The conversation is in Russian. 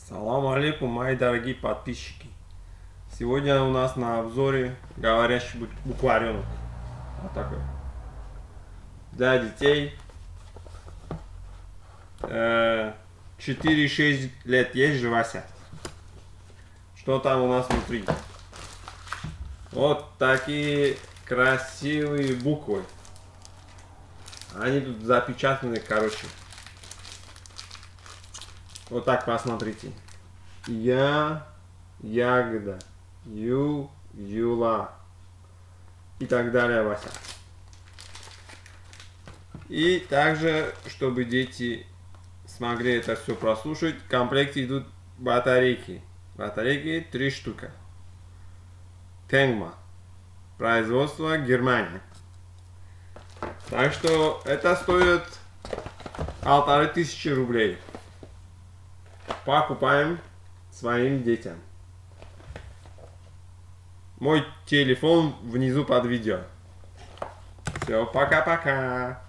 Салам алейкум, мои дорогие подписчики. Сегодня у нас на обзоре говорящий букваренок. Вот такой. Для детей 4-6 лет. Есть же, Вася? Что там у нас внутри? Вот такие красивые буквы. Они тут запечатаны, короче. Вот так посмотрите. Ягода, юла и так далее, Вася. И также, чтобы дети смогли это все прослушать, в комплекте идут батарейки. Батарейки 3 штуки. Тенгма. Производство Германия. Так что это стоит 1500 рублей. Покупаем своим детям. Мой телефон внизу под видео. Все, пока-пока.